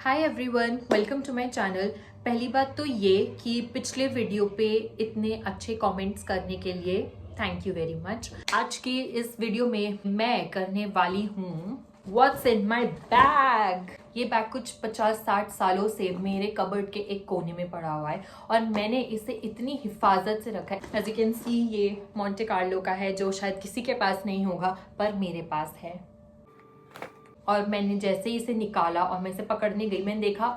Hi everyone, welcome to my channel. पहली बात तो ये कि पिछले वीडियो पे इतने अच्छे कमेंट्स करने के लिए थैंक यू वेरी मच। आज की इस वीडियो में मैं करने वाली हूँ व्हाट्स इन माय बैग। ये बैग कुछ 50-60 सालों से मेरे कबर्ड के एक कोने में पड़ा हुआ है और मैंने इसे इतनी हिफाजत से रखा है। एज यू कैन सी ये मोंटे कार्लो का है जो शायद किसी के पास नहीं होगा पर मेरे पास है। और मैंने जैसे ही इसे निकाला और मैं इसे पकड़ने गई, मैंने देखा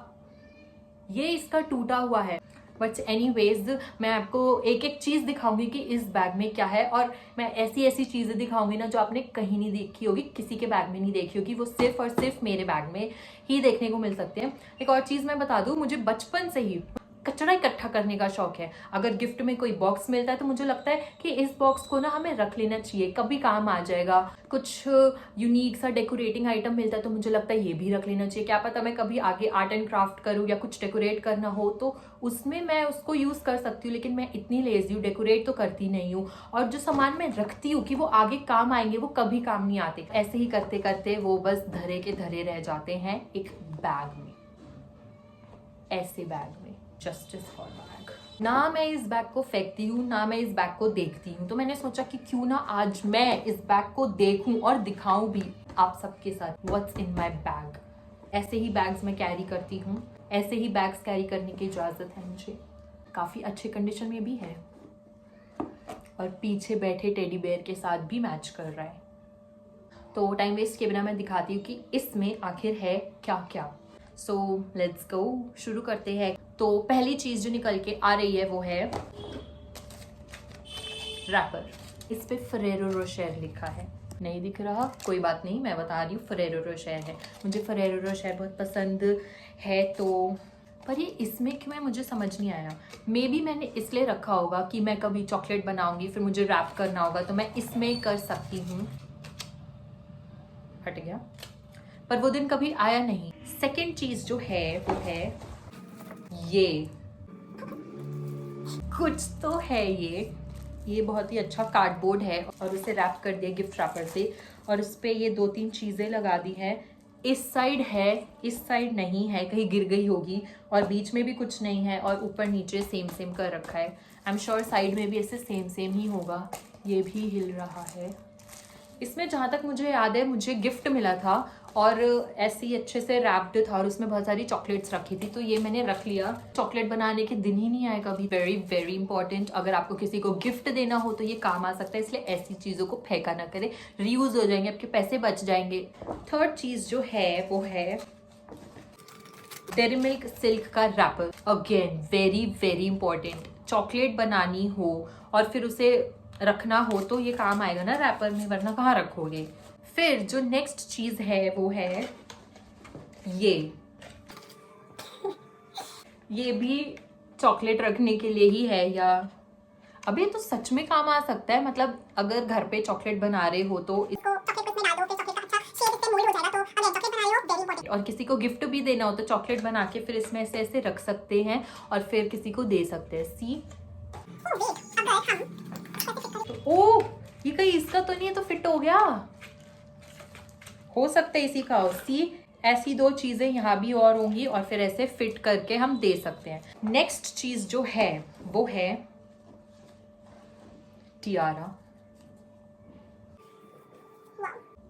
ये इसका टूटा हुआ है। बट एनीवेज मैं आपको एक एक चीज दिखाऊंगी कि इस बैग में क्या है, और मैं ऐसी ऐसी चीजें दिखाऊंगी ना जो आपने कहीं नहीं देखी होगी, किसी के बैग में नहीं देखी होगी, वो सिर्फ और सिर्फ मेरे बैग में ही देखने को मिल सकते हैं। एक और चीज मैं बता दूं, मुझे बचपन से ही कचरा इकट्ठा करने का शौक है। अगर गिफ्ट में कोई बॉक्स मिलता है तो मुझे लगता है कि इस बॉक्स को ना हमें रख लेना चाहिए, कभी काम आ जाएगा। कुछ यूनिक सा डेकोरेटिंग आइटम मिलता है तो मुझे लगता है ये भी रख लेना चाहिए, क्या पता मैं कभी आगे आर्ट एंड क्राफ्ट करूँ या कुछ डेकोरेट करना हो तो उसमें मैं उसको यूज कर सकती हूँ। लेकिन मैं इतनी लेजी हूँ, डेकोरेट तो करती नहीं हूँ, और जो सामान मैं रखती हूँ कि वो आगे काम आएंगे वो कभी काम नहीं आते। ऐसे ही करते करते वो बस धरे के धरे रह जाते हैं एक बैग में, ऐसे बैग में। Justice for bag. ना मैं इस बैग को फेंकती हूँ ना मैं इस बैग को देखती हूँ, तो मैंने सोचा कि क्यों ना आज मैं इस बैग को देखूं और दिखाऊं भी आप सबके साथ व्हाट्स इन माय बैग। ऐसे ही बैग्स मैं कैरी करती हूँ, ऐसे ही बैग्स कैरी करने की इजाजत है मुझे। काफी अच्छे कंडीशन में भी है और पीछे बैठे टेडी बेयर के साथ भी मैच कर रहा है। तो टाइम वेस्ट किए बिना मैं दिखाती हूँ कि इसमें आखिर है क्या क्या। सो लेट्स गो, शुरू करते हैं। तो पहली चीज जो निकल के आ रही है वो है रैपर। इस पे फेरेरो रोशेर लिखा है, नहीं दिख रहा, कोई बात नहीं, मैं बता रही हूँ फेरेरो रोशेर है। मुझे फेरेरो रोशेर बहुत पसंद है, तो पर ये इसमें क्यों है मुझे समझ नहीं आया। मे बी मैंने इसलिए रखा होगा कि मैं कभी चॉकलेट बनाऊंगी फिर मुझे रैप करना होगा तो मैं इसमें कर सकती हूँ। हट गया, पर वो दिन कभी आया नहीं। सेकेंड चीज जो है वो है ये, कुछ तो है ये बहुत ही अच्छा कार्डबोर्ड है और उसे रैप कर दिया गिफ्ट रैपर से, और उस पर ये 2-3 चीजें लगा दी है। इस साइड है, इस साइड नहीं है, कहीं गिर गई होगी, और बीच में भी कुछ नहीं है, और ऊपर नीचे सेम सेम कर रखा है। आई एम श्योर साइड में भी ऐसे सेम सेम ही होगा। ये भी हिल रहा है। इसमें जहाँ तक मुझे याद है मुझे गिफ्ट मिला था और ऐसे ही अच्छे से रैप्ड था और उसमें बहुत सारी चॉकलेट्स रखी थी, तो ये मैंने रख लिया। चॉकलेट बनाने के दिन ही नहीं आए कभी। वेरी वेरी इंपॉर्टेंट, अगर आपको किसी को गिफ्ट देना हो तो ये काम आ सकता है, इसलिए ऐसी चीज़ों को फेंका ना करें, रीयूज हो जाएंगे, आपके पैसे बच जाएंगे। थर्ड चीज़ जो है वो है डेयरी मिल्क सिल्क का wrapper. Again very very important, chocolate बनानी हो और फिर उसे रखना हो तो ये काम आएगा ना रैपर में, वरना कहाँ रखोगे। फिर जो नेक्स्ट चीज है वो है ये भी चॉकलेट रखने के लिए ही है, या अभी तो सच में काम आ सकता है। मतलब अगर घर पे चॉकलेट बना रहे हो तो और किसी को गिफ्ट भी देना हो तो चॉकलेट बना के फिर इसमें ऐसे ऐसे रख सकते हैं और फिर किसी को दे सकते हैं। सी ओ, ये कहीं इसका तो नहीं है, तो फिट हो गया, हो सकता है इसी का हो। सी, ऐसी 2 चीजें यहाँ भी और होंगी और फिर ऐसे फिट करके हम दे सकते हैं। नेक्स्ट चीज जो है वो है Tiara.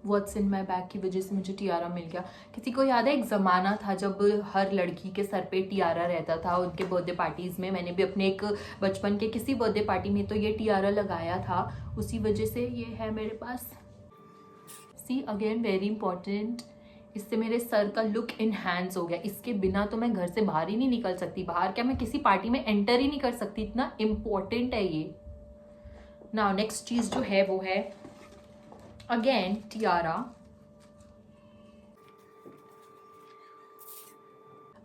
What's in my bag की वजह से मुझे टियारा मिल गया। किसी को याद है एक ज़माना था जब हर लड़की के सर पे टियारा रहता था उनके बर्थडे पार्टीज़ में। मैंने भी अपने एक बचपन के किसी बर्थडे पार्टी में तो ये टियारा लगाया था, उसी वजह से ये है मेरे पास। सी अगेन वेरी इंपॉर्टेंट, इससे मेरे सर का लुक इनहैंस हो गया। इसके बिना तो मैं घर से बाहर ही नहीं निकल सकती, बाहर क्या मैं किसी पार्टी में एंटर ही नहीं कर सकती, इतना इम्पोर्टेंट है ये। नाउ नेक्स्ट चीज़ जो है वो है again Tiara.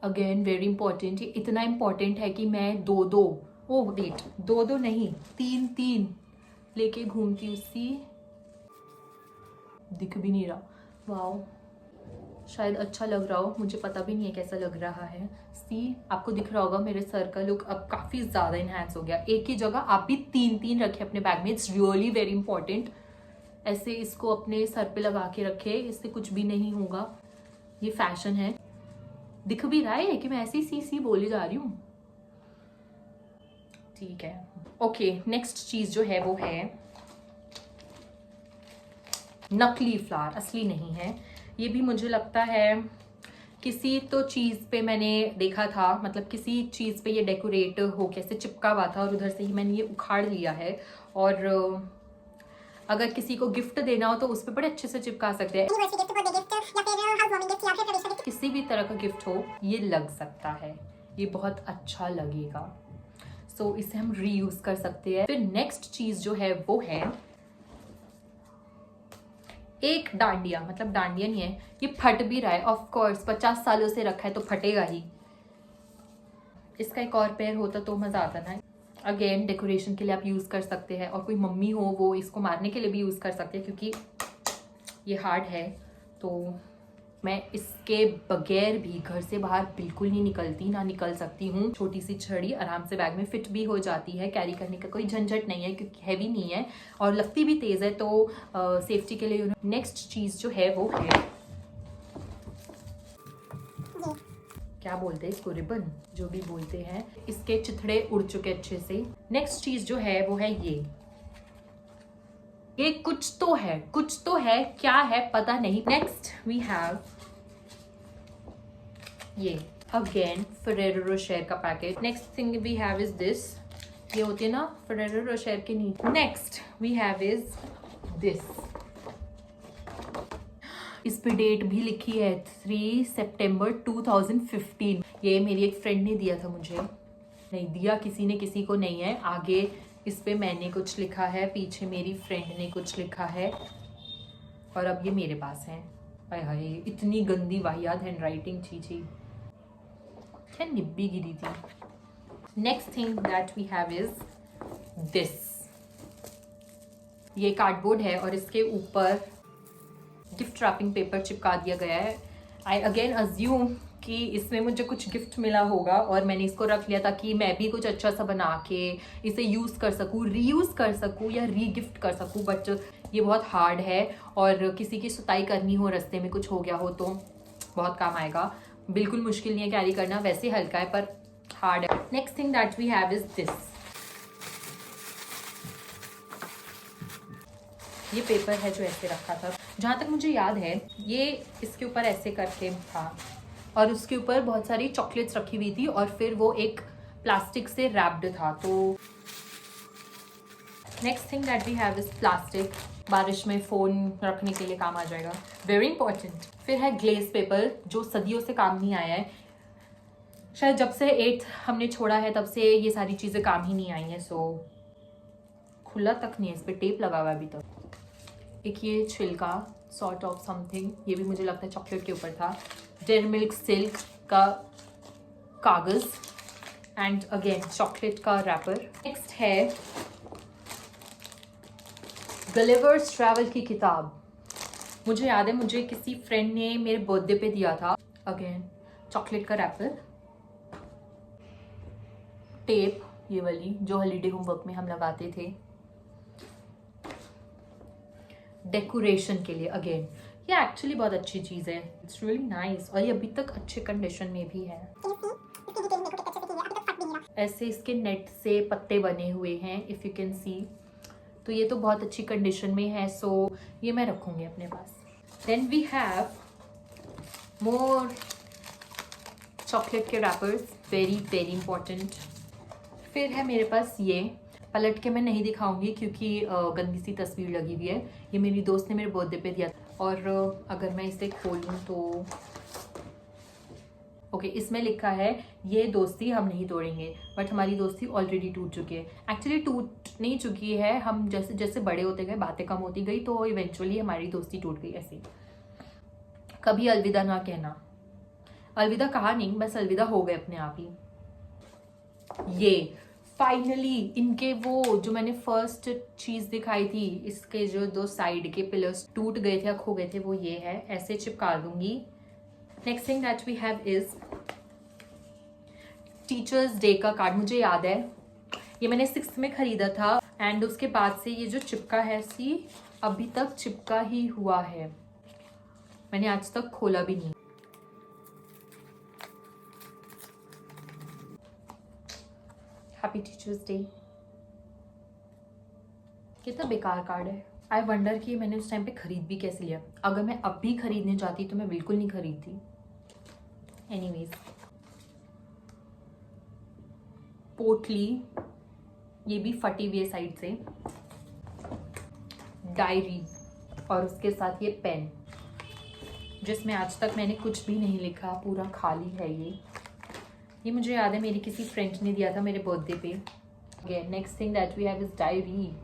Again very important, ये इतना इंपॉर्टेंट है कि मैं दो नहीं 3 लेके घूमती हूँ। सी दिख भी नहीं रहा, वाओ, शायद अच्छा लग रहा हो, मुझे पता भी नहीं है कैसा लग रहा है। सी आपको दिख रहा होगा मेरे सर का लुक अब काफी ज्यादा इनहैंस हो गया। एक ही जगह आप भी 3 रखे अपने बैग में, इट्स रियली वेरी इंपॉर्टेंट। ऐसे इसको अपने सर पे लगा के रखे, इससे कुछ भी नहीं होगा, ये फैशन है। दिख भी रहा है कि मैं ऐसी सी बोली जा रही हूँ। ठीक है, ओके। नेक्स्ट चीज जो है वो है नकली फ्लावर, असली नहीं है। ये भी मुझे लगता है किसी तो चीज़ पे मैंने देखा था, मतलब किसी चीज़ पे ये डेकोरेट हो कैसे चिपका हुआ था और उधर से ही मैंने ये उखाड़ लिया है। और अगर किसी को गिफ्ट देना हो तो उस पर बड़े अच्छे से चिपका सकते हैं। किसी भी तरह का गिफ्ट हो ये लग सकता है, ये बहुत अच्छा लगेगा। सो इसे हम रीयूज कर सकते हैं। फिर नेक्स्ट चीज जो है वो है एक डांडिया, मतलब डांडिया नहीं है, ये फट भी रहा है। ऑफ कोर्स 50 सालों से रखा है तो फटेगा ही। इसका एक और पैर होता तो मजा आता ना। अगेन डेकोरेशन के लिए आप यूज कर सकते हैं, और कोई मम्मी हो वो इसको मारने के लिए भी यूज कर सकते हैं, क्योंकि ये हार्ड है। तो मैं इसके बगैर भी घर से बाहर बिल्कुल नहीं निकलती, ना निकल सकती हूँ। छोटी सी छड़ी आराम से बैग में फिट भी हो जाती है, कैरी करने का कोई झंझट नहीं है क्योंकि हैवी नहीं है और लगती भी तेज है, तो सेफ्टी के लिए। नेक्स्ट चीज जो है वो है, क्या बोलते हैं इसको, रिबन, जो भी बोलते हैं। इसके चिथड़े उड़ चुके अच्छे से। नेक्स्ट चीज जो है वो है ये कुछ तो है, क्या है पता नहीं। नेक्स्ट वी हैव ये अगेन फेरेरो रोशेर का packet. Next thing we have is this, ये होती है ना फेरेरो रोशेर के नीचे। Next we have is this, इस पे डेट भी लिखी है 3 सितंबर 2015। ये मेरी एक फ्रेंड ने दिया था मुझे, नहीं दिया किसी ने किसी को नहीं है। आगे इस पे मैंने कुछ लिखा है, पीछे मेरी फ्रेंड ने कुछ लिखा है, और अब ये मेरे पास है। हाय हाय, इतनी गंदी वाहियात हैंड राइटिंग, छी क्या निब्बी गिरी थी। Next thing that we have is this, ये कार्डबोर्ड है और इसके ऊपर गिफ्ट रैपिंग पेपर चिपका दिया गया है। आई अगेन अज्यूम कि इसमें मुझे कुछ गिफ्ट मिला होगा और मैंने इसको रख लिया ताकि मैं भी कुछ अच्छा सा बना के इसे यूज़ कर सकूँ, रीयूज़ कर सकूँ या री गिफ्ट कर सकूँ। बट ये बहुत हार्ड है और किसी की सुताई करनी हो, रास्ते में कुछ हो गया हो तो बहुत काम आएगा। बिल्कुल मुश्किल नहीं है कैरी करना, वैसे हल्का है पर हार्ड है। Next thing that we have is this, ये पेपर है जो ऐसे रखा था, जहाँ तक मुझे याद है ये इसके ऊपर ऐसे करके था और उसके ऊपर बहुत सारी चॉकलेट्स रखी हुई थी और फिर वो एक प्लास्टिक से रैप्ड था। तो next thing that we have is plastic, बारिश में फ़ोन रखने के लिए काम आ जाएगा, वेरी इंपॉर्टेंट। फिर है ग्लेज पेपर जो सदियों से काम नहीं आया है, शायद जब से 8th हमने छोड़ा है तब से ये सारी चीज़ें काम ही नहीं आई हैं। सो खुला तक नहीं है, इस पर टेप लगा हुआ है अभी तक। एक ये छिलका सॉर्ट ऑफ समथिंग, ये भी मुझे लगता है चॉकलेट के ऊपर था। डेयरी मिल्क सिल्क का कागज एंड अगेन चॉकलेट का रैपर। नेक्स्ट है गलिवर्स ट्रैवल की किताब, मुझे याद है मुझे किसी फ्रेंड ने मेरे बर्थडे पे दिया था। अगेन चॉकलेट का रैपर, टेप ये वाली जो हॉलीडे होमवर्क में हम लगाते थे डेकोरेशन के लिए। अगेन ये एक्चुअली बहुत अच्छी चीज़ है, इट्स रियली नाइस और ये अभी तक अच्छे कंडीशन में भी है। ऐसे इसके नेट से पत्ते बने हुए हैं इफ़ यू कैन सी, तो ये तो बहुत अच्छी कंडीशन में है। सो ये मैं रखूँगी अपने पास। Then we have more chocolate के रैपर्स, वेरी वेरी इंपॉर्टेंट। फिर है मेरे पास ये, पलट के मैं नहीं दिखाऊंगी क्योंकि गंदी सी तस्वीर लगी हुई है। ये मेरी दोस्त ने मेरे बर्थडे पे दिया था और अगर मैं इसे खोलूँ तो ओके, इसमें लिखा है ये दोस्ती हम नहीं तोड़ेंगे, बट हमारी दोस्ती ऑलरेडी टूट चुकी है। एक्चुअली टूट नहीं चुकी है, हम जैसे जैसे बड़े होते गए, बातें कम होती गई तो इवेंचुअली हमारी दोस्ती टूट गई। ऐसे कभी अलविदा ना कहना, अलविदा कहा नहीं, बस अलविदा हो गए अपने आप ही। ये फाइनली इनके वो जो मैंने फर्स्ट चीज़ दिखाई थी, इसके जो 2 साइड के पिलर्स टूट गए थे या खो गए थे, वो ये है, ऐसे चिपका दूंगी। Next thing that we have is teachers day का कार्ड, मुझे याद है ये मैंने 6th में खरीदा था एंड उसके बाद से ये जो चिपका है सी अभी तक चिपका ही हुआ है, मैंने आज तक खोला भी नहीं। Happy teachers day. कितना बेकार कार्ड है। आई वंडर कि मैंने उस टाइम पे खरीद भी कैसे लिया। अगर मैं अब भी खरीदने जाती तो मैं बिल्कुल नहीं खरीदती। एनीवेज, पोटली, ये भी फटी हुई है साइड से। डायरी और उसके साथ ये पेन, जिसमें आज तक मैंने कुछ भी नहीं लिखा, पूरा खाली है ये मुझे याद है मेरी किसी फ्रेंड ने दिया था मेरे बर्थडे पे। Again next thing that we have is diary.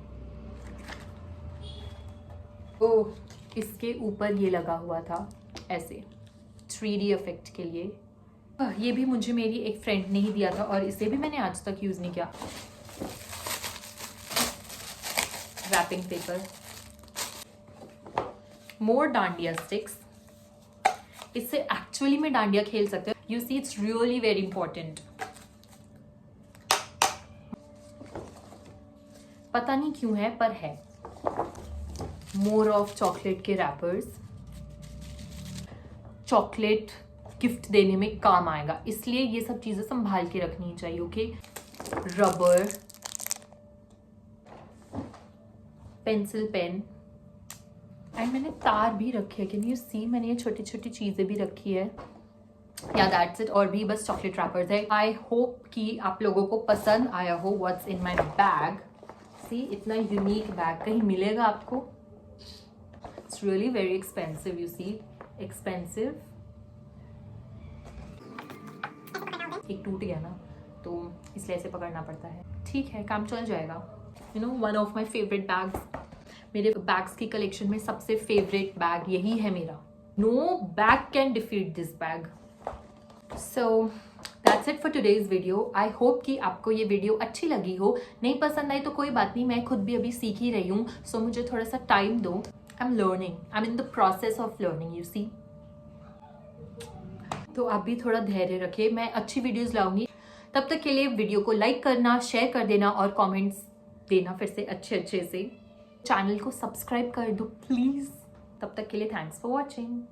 Oh, इसके ऊपर ये लगा हुआ था ऐसे 3D इफेक्ट के लिए। ये भी मुझे मेरी एक फ्रेंड ने ही दिया था और इसे भी मैंने आज तक यूज नहीं किया। Wrapping paper, more dandiya sticks. इससे एक्चुअली में डांडिया खेल सकते हो। You see, it's really very important. पता नहीं क्यों है, पर है। मोर ऑफ चॉकलेट के रैपर्स। चॉकलेट गिफ्ट देने में काम आएगा, इसलिए ये सब चीजें संभाल के रखनी चाहिए। Okay, rubber, pencil, pen, and मैंने तार भी रखी है। कैन यू सी, मैंने ये छोटी छोटी चीजें भी रखी है। या दैट्स इट। और भी बस चॉकलेट रैपर्स है। आई होप कि आप लोगों को पसंद आया हो व्हाट्स इन माई बैग। सी, इतना यूनिक बैग कहीं मिलेगा आपको? It's really very expensive. You see, expensive. एक टूट गया ना, तो इसलिए ऐसे पकड़ना पड़ता है। ठीक है, काम चल जाएगा। You know, one of my favourite bags, मेरे बैग्स की कलेक्शन में सबसे फेवरेट बैग यही है मेरा। No bag can defeat this bag. So that's it for today's video. I hope कि आपको ये वीडियो अच्छी लगी हो। नहीं पसंद आई तो कोई बात नहीं, मैं खुद भी अभी सीख ही रही हूँ, सो मुझे थोड़ा सा टाइम दो। I am learning, I am in the process of learning, you see. तो आप भी थोड़ा धैर्य रखें, मैं अच्छी वीडियोस लाऊंगी। तब तक के लिए वीडियो को लाइक करना, शेयर कर देना और कमेंट्स देना फिर से अच्छे से। चैनल को सब्सक्राइब कर दो प्लीज। तब तक के लिए थैंक्स फॉर वॉचिंग।